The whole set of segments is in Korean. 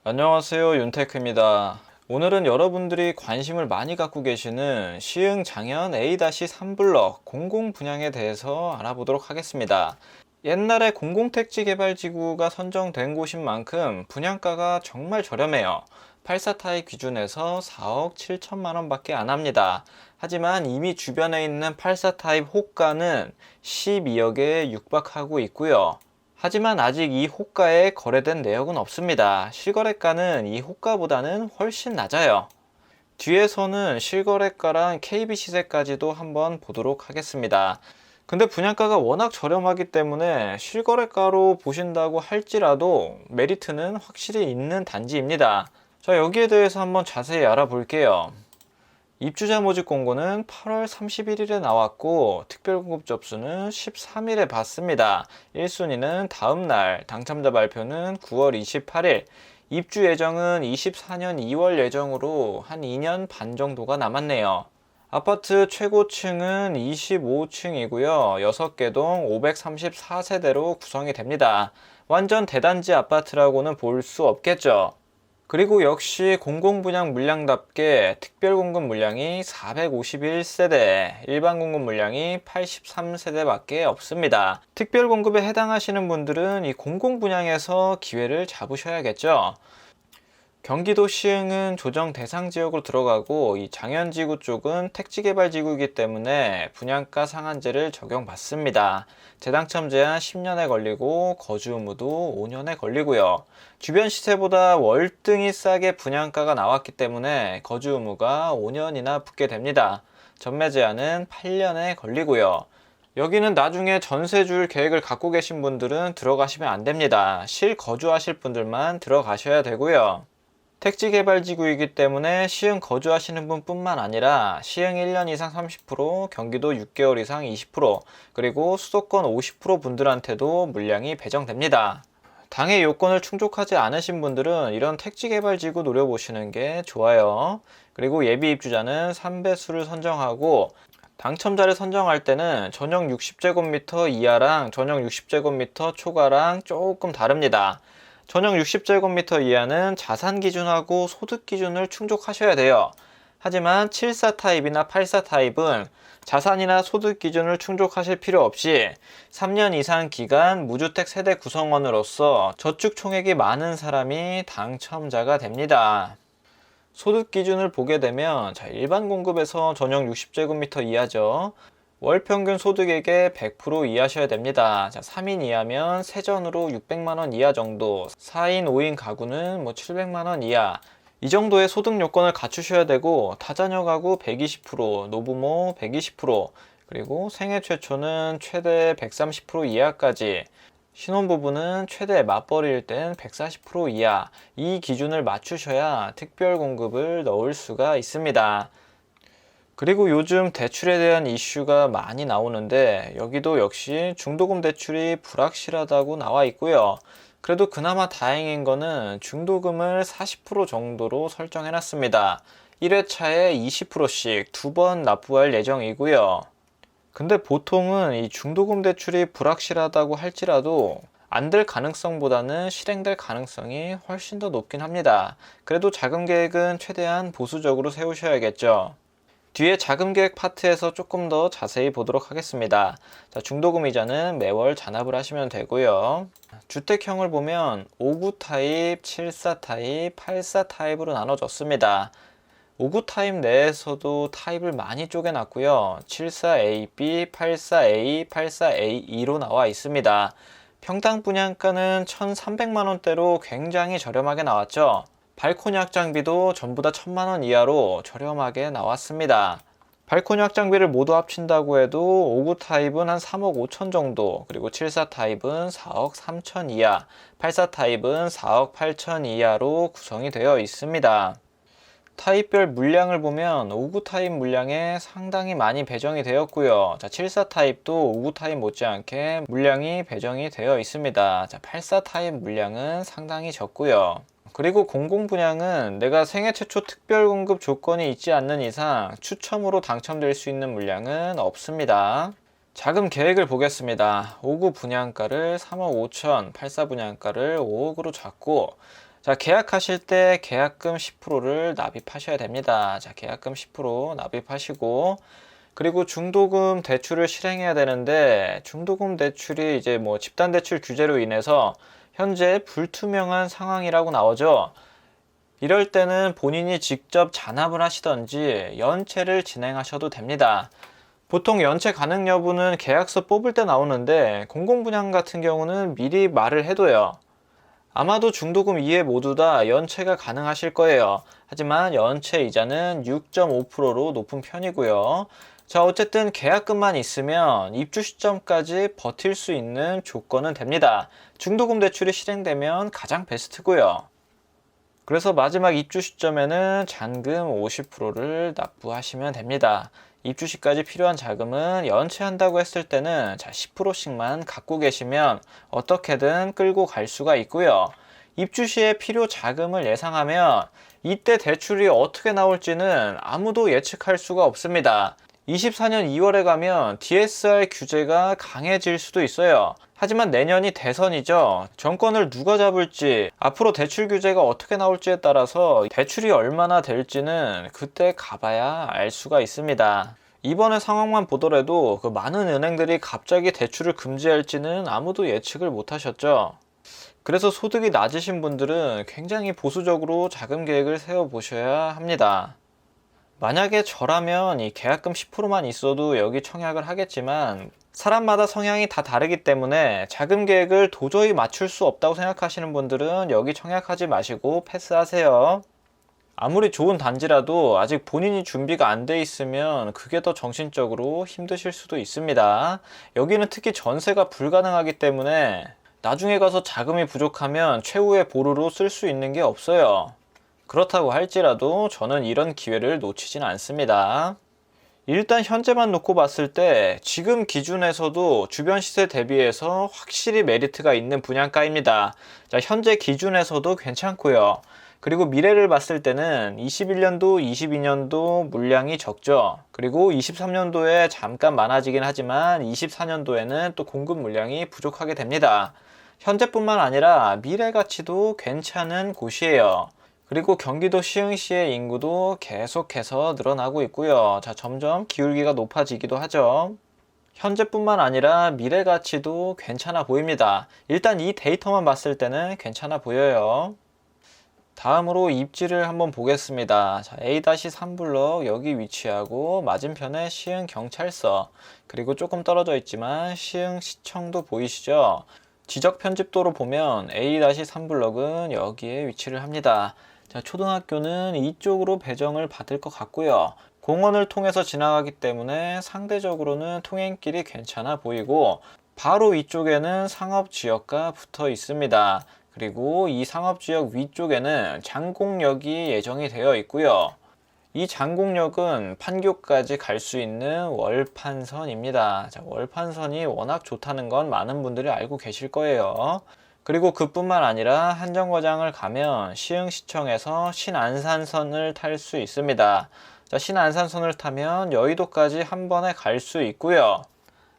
안녕하세요, 윤테크입니다. 오늘은 여러분들이 관심을 많이 갖고 계시는 시흥 장현 A-3블럭 공공 분양에 대해서 알아보도록 하겠습니다. 옛날에 공공택지개발지구가 선정된 곳인 만큼 분양가가 정말 저렴해요. 84타입 기준에서 4억 7천만 원 밖에 안 합니다. 하지만 이미 주변에 있는 84타입 호가는 12억에 육박하고 있고요. 하지만 아직 이 호가에 거래된 내역은 없습니다. 실거래가는 이 호가보다는 훨씬 낮아요. 뒤에서는 실거래가랑 KB 시세까지도 한번 보도록 하겠습니다. 근데 분양가가 워낙 저렴하기 때문에 실거래가로 보신다고 할지라도 메리트는 확실히 있는 단지입니다. 자, 여기에 대해서 한번 자세히 알아볼게요. 입주자 모집 공고는 8월 31일에 나왔고 특별공급 접수는 13일에 받습니다. 1순위는 다음날, 당첨자 발표는 9월 28일, 입주 예정은 24년 2월 예정으로 한 2년 반 정도가 남았네요. 아파트 최고층은 25층이고요. 6개 동 534세대로 구성이 됩니다. 완전 대단지 아파트라고는 볼 수 없겠죠. 그리고 역시 공공분양 물량답게 특별공급 물량이 451세대, 일반공급 물량이 83세대밖에 없습니다. 특별공급에 해당하시는 분들은 이 공공분양에서 기회를 잡으셔야겠죠. 경기도 시흥은 조정 대상 지역으로 들어가고 이 장현지구 쪽은 택지개발지구이기 때문에 분양가 상한제를 적용받습니다. 재당첨 제한 10년에 걸리고 거주 의무도 5년에 걸리고요. 주변 시세보다 월등히 싸게 분양가가 나왔기 때문에 거주 의무가 5년이나 붙게 됩니다. 전매 제한은 8년에 걸리고요. 여기는 나중에 전세 줄 계획을 갖고 계신 분들은 들어가시면 안 됩니다. 실거주하실 분들만 들어가셔야 되고요. 택지개발지구이기 때문에 시흥 거주하시는 분뿐만 아니라 시흥 1년 이상 30%, 경기도 6개월 이상 20%, 그리고 수도권 50% 분들한테도 물량이 배정됩니다. 당해 요건을 충족하지 않으신 분들은 이런 택지개발지구 노려보시는 게 좋아요. 그리고 예비 입주자는 3배수를 선정하고 당첨자를 선정할 때는 전용 60제곱미터 이하랑 전용 60제곱미터 초과랑 조금 다릅니다. 전용 60제곱미터 이하는 자산 기준하고 소득 기준을 충족하셔야 돼요. 하지만 74타입이나 84타입은 자산이나 소득 기준을 충족하실 필요 없이 3년 이상 기간 무주택 세대 구성원으로서 저축 총액이 많은 사람이 당첨자가 됩니다. 소득 기준을 보게 되면 일반 공급에서 전용 60제곱미터 이하죠. 월 평균 소득액의 100% 이하셔야 됩니다. 3인 이하면 세전으로 600만원 이하 정도, 4인, 5인 가구는 700만원 이하, 이 정도의 소득 요건을 갖추셔야 되고 다자녀 가구 120%, 노부모 120%, 그리고 생애 최초는 최대 130% 이하까지, 신혼부부는 최대 맞벌이일 땐 140% 이하, 이 기준을 맞추셔야 특별공급을 넣을 수가 있습니다. 그리고 요즘 대출에 대한 이슈가 많이 나오는데 여기도 역시 중도금 대출이 불확실하다고 나와 있고요. 그래도 그나마 다행인 거는 중도금을 40% 정도로 설정해 놨습니다. 1회차에 20%씩 두 번 납부할 예정이고요. 근데 보통은 이 중도금 대출이 불확실하다고 할지라도 안 될 가능성보다는 실행될 가능성이 훨씬 더 높긴 합니다. 그래도 자금 계획은 최대한 보수적으로 세우셔야겠죠. 뒤에 자금 계획 파트에서 조금 더 자세히 보도록 하겠습니다. 자, 중도금 이자는 매월 잔압을 하시면 되고요. 주택형을 보면 59 타입, 74 타입, 84 타입으로 나눠졌습니다. 59 타입 내에서도 타입을 많이 쪼개놨고요. 74AB, 84A, 84A2로 나와 있습니다. 평당 분양가는 1,300만원대로 굉장히 저렴하게 나왔죠. 발코니 확장비도 전부 다 1,000만원 이하로 저렴하게 나왔습니다. 발코니 확장비를 모두 합친다고 해도 59 타입은 한 3억 5천 정도, 그리고 74 타입은 4억 3천 이하, 84 타입은 4억 8천 이하로 구성이 되어 있습니다. 타입별 물량을 보면 59 타입 물량에 상당히 많이 배정이 되었고요. 자, 74 타입도 59 타입 못지않게 물량이 배정이 되어 있습니다. 자, 84 타입 물량은 상당히 적고요. 그리고 공공분양은 내가 생애 최초 특별공급 조건이 있지 않는 이상 추첨으로 당첨될 수 있는 물량은 없습니다. 자금 계획을 보겠습니다. 59 분양가를 3억 5천, 84 분양가를 5억으로 잡고 자, 계약하실 때 계약금 10%를 납입하셔야 됩니다. 자, 계약금 10% 납입하시고, 그리고 중도금 대출을 실행해야 되는데, 중도금 대출이 이제 뭐 집단 대출 규제로 인해서 현재 불투명한 상황이라고 나오죠. 이럴 때는 본인이 직접 잔압을 하시던지 연체를 진행하셔도 됩니다. 보통 연체 가능 여부는 계약서 뽑을 때 나오는데, 공공분양 같은 경우는 미리 말을 해둬요. 아마도 중도금 이해 모두 다 연체가 가능하실 거예요. 하지만 연체 이자는 6.5%로 높은 편이고요. 자, 어쨌든 계약금만 있으면 입주 시점까지 버틸 수 있는 조건은 됩니다. 중도금 대출이 실행되면 가장 베스트고요. 그래서 마지막 입주 시점에는 잔금 50%를 납부하시면 됩니다. 입주 시까지 필요한 자금은 연체한다고 했을 때는 10%씩만 갖고 계시면 어떻게든 끌고 갈 수가 있고요. 입주 시에 필요 자금을 예상하면 이때 대출이 어떻게 나올지는 아무도 예측할 수가 없습니다. 24년 2월에 가면 DSR 규제가 강해질 수도 있어요. 하지만 내년이 대선이죠. 정권을 누가 잡을지, 앞으로 대출 규제가 어떻게 나올지에 따라서 대출이 얼마나 될지는 그때 가봐야 알 수가 있습니다. 이번의 상황만 보더라도 그 많은 은행들이 갑자기 대출을 금지할지는 아무도 예측을 못 하셨죠. 그래서 소득이 낮으신 분들은 굉장히 보수적으로 자금 계획을 세워보셔야 합니다. 만약에 저라면 이 계약금 10%만 있어도 여기 청약을 하겠지만, 사람마다 성향이 다 다르기 때문에 자금 계획을 도저히 맞출 수 없다고 생각하시는 분들은 여기 청약하지 마시고 패스하세요. 아무리 좋은 단지라도 아직 본인이 준비가 안 돼 있으면 그게 더 정신적으로 힘드실 수도 있습니다. 여기는 특히 전세가 불가능하기 때문에 나중에 가서 자금이 부족하면 최후의 보루로 쓸 수 있는 게 없어요. 그렇다고 할지라도 저는 이런 기회를 놓치진 않습니다. 일단 현재만 놓고 봤을 때 지금 기준에서도 주변 시세 대비해서 확실히 메리트가 있는 분양가입니다. 자, 현재 기준에서도 괜찮고요. 그리고 미래를 봤을 때는 21년도, 22년도 물량이 적죠. 그리고 23년도에 잠깐 많아지긴 하지만 24년도에는 또 공급 물량이 부족하게 됩니다. 현재뿐만 아니라 미래 가치도 괜찮은 곳이에요. 그리고 경기도 시흥시의 인구도 계속해서 늘어나고 있고요. 자, 점점 기울기가 높아지기도 하죠. 현재뿐만 아니라 미래 가치도 괜찮아 보입니다. 일단 이 데이터만 봤을 때는 괜찮아 보여요. 다음으로 입지를 한번 보겠습니다. 자, A-3블럭 여기 위치하고 맞은편에 시흥경찰서, 그리고 조금 떨어져 있지만 시흥시청도 보이시죠? 지적 편집도로 보면 A-3블럭은 여기에 위치를 합니다. 자, 초등학교는 이쪽으로 배정을 받을 것 같고요. 공원을 통해서 지나가기 때문에 상대적으로는 통행길이 괜찮아 보이고, 바로 이쪽에는 상업지역과 붙어 있습니다. 그리고 이 상업지역 위쪽에는 장곡역이 예정이 되어 있고요. 이 장곡역은 판교까지 갈 수 있는 월판선입니다. 자, 월판선이 워낙 좋다는 건 많은 분들이 알고 계실 거예요. 그리고 그뿐만 아니라 한정거장을 가면 시흥시청에서 신안산선을 탈 수 있습니다. 자, 신안산선을 타면 여의도까지 한 번에 갈 수 있고요.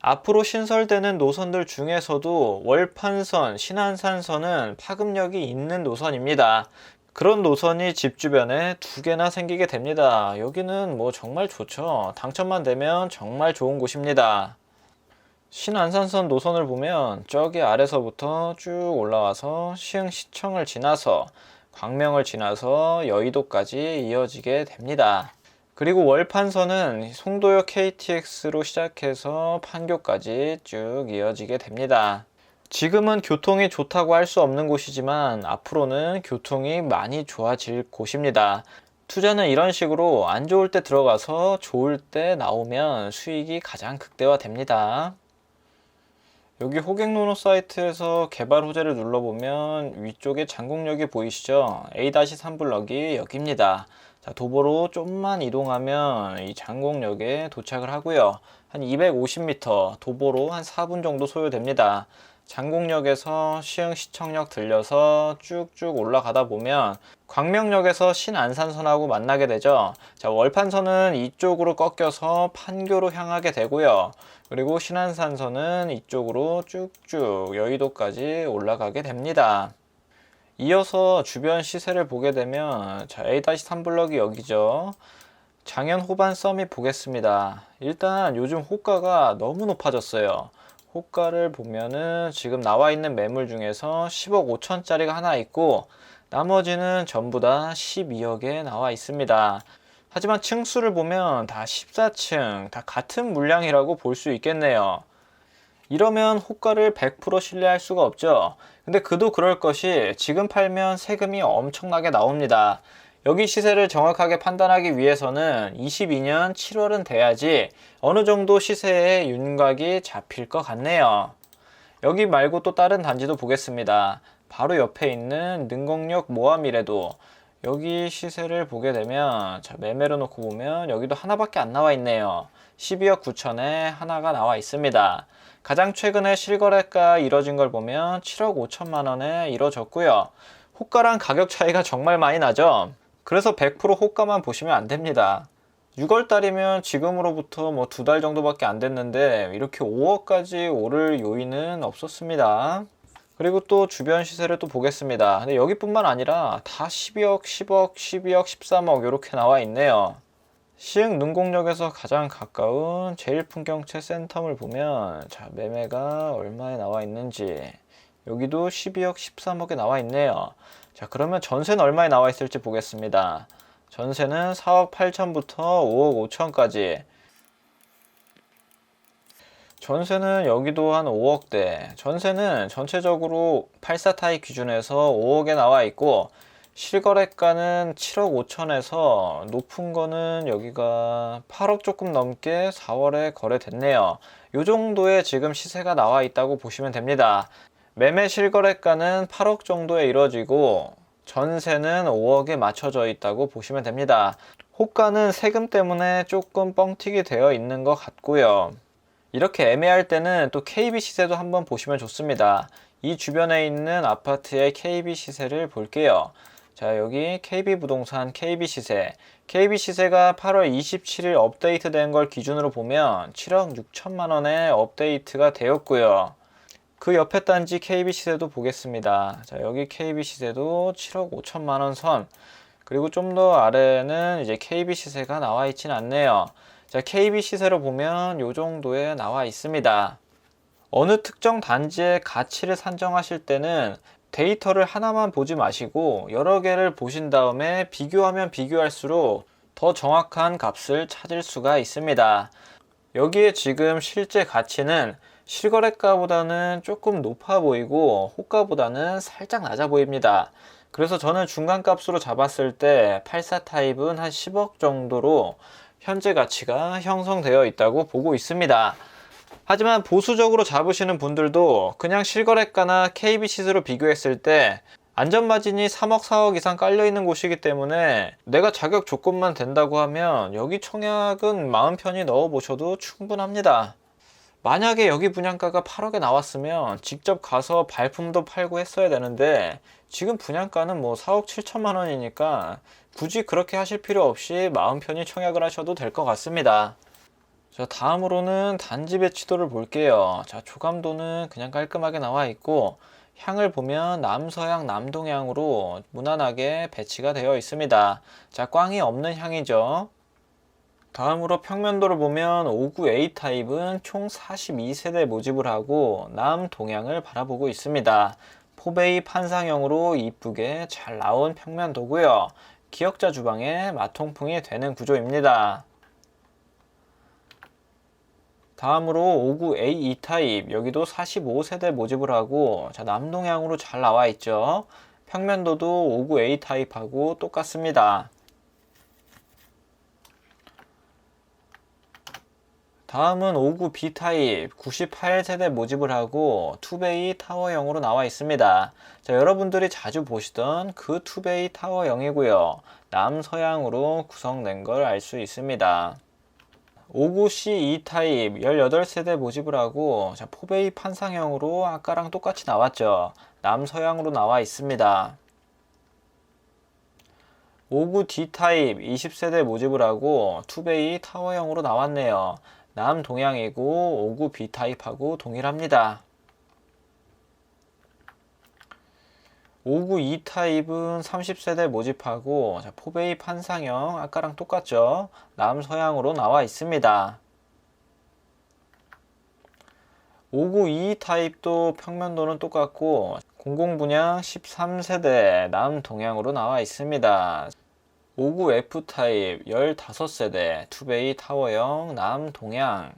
앞으로 신설되는 노선들 중에서도 월판선, 신안산선은 파급력이 있는 노선입니다. 그런 노선이 집 주변에 2개나 생기게 됩니다. 여기는 뭐 정말 좋죠. 당첨만 되면 정말 좋은 곳입니다. 신안산선 노선을 보면 저기 아래서부터 쭉 올라와서 시흥시청을 지나서 광명을 지나서 여의도까지 이어지게 됩니다. 그리고 월판선은 송도역 KTX로 시작해서 판교까지 쭉 이어지게 됩니다. 지금은 교통이 좋다고 할 수 없는 곳이지만 앞으로는 교통이 많이 좋아질 곳입니다. 투자는 이런 식으로 안 좋을 때 들어가서 좋을 때 나오면 수익이 가장 극대화됩니다. 여기 호갱노노 사이트에서 개발 호재를 눌러보면 위쪽에 장곡역이 보이시죠? A-3블럭이 여기입니다. 자, 도보로 좀만 이동하면 이 장곡역에 도착을 하고요. 한 250m, 도보로 한 4분 정도 소요됩니다. 장곡역에서 시흥시청역 들려서 쭉쭉 올라가다 보면 광명역에서 신안산선하고 만나게 되죠. 자, 월판선은 이쪽으로 꺾여서 판교로 향하게 되고요. 그리고 신안산선은 이쪽으로 쭉쭉 여의도까지 올라가게 됩니다. 이어서 주변 시세를 보게 되면 자, A-3 블럭이 여기죠. 장현 호반 서밋 보겠습니다. 일단 요즘 호가가 너무 높아졌어요. 호가를 보면은 지금 나와 있는 매물 중에서 10억 5천짜리가 하나 있고 나머지는 전부 다 12억에 나와 있습니다. 하지만 층수를 보면 다 14층, 다 같은 물량이라고 볼 수 있겠네요. 이러면 호가를 100% 신뢰할 수가 없죠. 근데 그도 그럴 것이 지금 팔면 세금이 엄청나게 나옵니다. 여기 시세를 정확하게 판단하기 위해서는 22년 7월은 돼야지 어느 정도 시세의 윤곽이 잡힐 것 같네요. 여기 말고 또 다른 단지도 보겠습니다. 바로 옆에 있는 능곡역 모함이래도 여기 시세를 보게 되면 자, 매매로 놓고 보면 여기도 하나밖에 안 나와 있네요. 12억 9천에 하나가 나와 있습니다. 가장 최근에 실거래가 이뤄진 걸 보면 7억 5천만 원에 이뤄졌고요. 호가랑 가격 차이가 정말 많이 나죠. 그래서 100% 호가만 보시면 안 됩니다. 6월 달이면 지금으로부터 뭐 2달 정도밖에 안 됐는데 이렇게 5억까지 오를 요인은 없었습니다. 그리고 또 주변 시세를 또 보겠습니다. 근데 여기뿐만 아니라 다 12억, 10억, 12억, 13억 이렇게 나와 있네요. 시흥 능곡역에서 가장 가까운 제일풍경채 센텀을 보면 자, 매매가 얼마에 나와 있는지 여기도 12억, 13억에 나와 있네요. 자, 그러면 전세는 얼마에 나와 있을지 보겠습니다. 전세는 4억 8천부터 5억 5천까지. 전세는 여기도 한 5억대. 전세는 전체적으로 84타입 기준에서 5억에 나와 있고 실거래가는 7억 5천에서 높은 거는 여기가 8억 조금 넘게 4월에 거래됐네요. 요 정도의 지금 시세가 나와 있다고 보시면 됩니다. 매매 실거래가는 8억 정도에 이루어지고 전세는 5억에 맞춰져 있다고 보시면 됩니다. 호가는 세금 때문에 조금 뻥튀기 되어 있는 것 같고요. 이렇게 애매할 때는 또 KB 시세도 한번 보시면 좋습니다. 이 주변에 있는 아파트의 KB 시세를 볼게요. 자, 여기 KB부동산 KB 시세. KB 시세가 8월 27일 업데이트 된 걸 기준으로 보면 7억 6천만 원에 업데이트가 되었고요. 그 옆에 단지 KB 시세도 보겠습니다. 자, 여기 KB 시세도 7억 5천만 원 선. 그리고 좀 더 아래는 이제 KB 시세가 나와 있진 않네요. 자, KB 시세로 보면 요 정도에 나와 있습니다. 어느 특정 단지의 가치를 산정하실 때는 데이터를 하나만 보지 마시고 여러 개를 보신 다음에 비교하면 비교할수록 더 정확한 값을 찾을 수가 있습니다. 여기에 지금 실제 가치는 실거래가보다는 조금 높아 보이고 호가보다는 살짝 낮아 보입니다. 그래서 저는 중간값으로 잡았을 때 84 타입은 한 10억 정도로 현재 가치가 형성되어 있다고 보고 있습니다. 하지만 보수적으로 잡으시는 분들도 그냥 실거래가나 KB 시세로 비교했을 때 안전마진이 3억 4억 이상 깔려있는 곳이기 때문에 내가 자격 조건만 된다고 하면 여기 청약은 마음 편히 넣어보셔도 충분합니다. 만약에 여기 분양가가 8억에 나왔으면 직접 가서 발품도 팔고 했어야 되는데 지금 분양가는 뭐 4억 7천만 원이니까 굳이 그렇게 하실 필요 없이 마음 편히 청약을 하셔도 될 것 같습니다. 자, 다음으로는 단지 배치도를 볼게요. 자, 조감도는 그냥 깔끔하게 나와 있고 향을 보면 남서향 남동향으로 무난하게 배치가 되어 있습니다. 자, 꽝이 없는 향이죠. 다음으로 평면도를 보면 59 A 타입은 총 42세대 모집을 하고 남동향을 바라보고 있습니다. 포베이 판상형으로 이쁘게 잘 나온 평면도고요. 기역자 주방에 마통풍이 되는 구조입니다. 다음으로 59 A2 타입, 여기도 45세대 모집을 하고 자, 남동향으로 잘 나와 있죠. 평면도도 59 A 타입하고 똑같습니다. 다음은 59 B 타입 98세대 모집을 하고 투베이 타워형으로 나와 있습니다. 자, 여러분들이 자주 보시던 그 투베이 타워형이고요. 남서향으로 구성된 걸 알 수 있습니다. 59C 2 타입 18세대 모집을 하고 자, 포베이 판상형으로 아까랑 똑같이 나왔죠. 남서향으로 나와 있습니다. 59D 타입 20세대 모집을 하고 투베이 타워형으로 나왔네요. 남동향이고 59B 타입하고 동일합니다. 59 E타입은 30세대 모집하고 자, 포베이 판상형 아까랑 똑같죠. 남서향으로 나와 있습니다. 59 E타입도 평면도는 똑같고 공공분양 13세대 남동향으로 나와 있습니다. 59 F타입 15세대 투베이 타워형 남동향.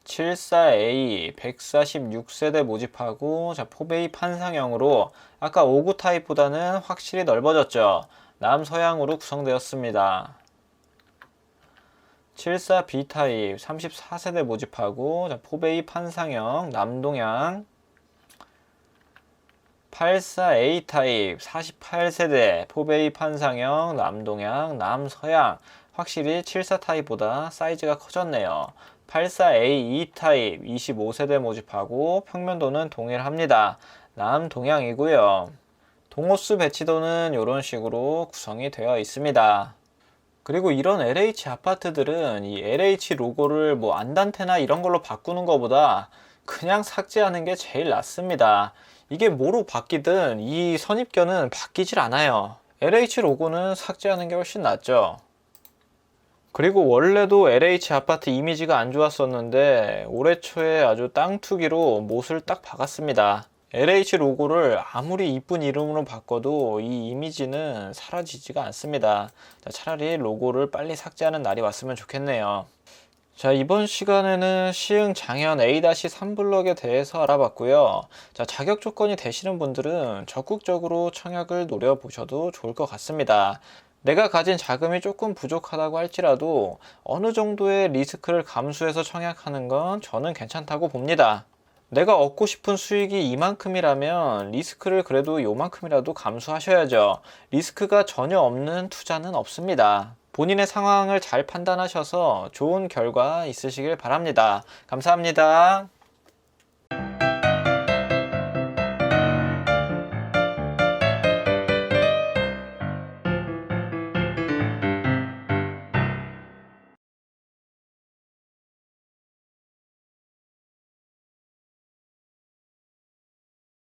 74A 146세대 모집하고 자, 포베이 판상형으로 아까 59 타입보다는 확실히 넓어졌죠. 남서향으로 구성되었습니다. 74B 타입 34세대 모집하고 자, 포베이 판상형 남동향. 84A 타입 48세대 포베이 판상형 남동향 남서향. 확실히 74 타입보다 사이즈가 커졌네요. 84A E타입 25세대 모집하고 평면도는 동일합니다. 남동향이고요. 동호수 배치도는 이런 식으로 구성이 되어 있습니다. 그리고 이런 LH 아파트들은 이 LH 로고를 뭐 안단테나 이런 걸로 바꾸는 것보다 그냥 삭제하는 게 제일 낫습니다. 이게 뭐로 바뀌든 이 선입견은 바뀌질 않아요. LH 로고는 삭제하는 게 훨씬 낫죠. 그리고 원래도 LH 아파트 이미지가 안 좋았었는데 올해 초에 아주 땅 투기로 못을 딱 박았습니다. LH 로고를 아무리 이쁜 이름으로 바꿔도 이 이미지는 사라지지가 않습니다. 자, 차라리 로고를 빨리 삭제하는 날이 왔으면 좋겠네요. 자, 이번 시간에는 시흥 장현 A-3블럭에 대해서 알아봤고요. 자, 자격 조건이 되시는 분들은 적극적으로 청약을 노려보셔도 좋을 것 같습니다. 내가 가진 자금이 조금 부족하다고 할지라도 어느 정도의 리스크를 감수해서 청약하는 건 저는 괜찮다고 봅니다. 내가 얻고 싶은 수익이 이만큼이라면 리스크를 그래도 요만큼이라도 감수하셔야죠. 리스크가 전혀 없는 투자는 없습니다. 본인의 상황을 잘 판단하셔서 좋은 결과 있으시길 바랍니다. 감사합니다.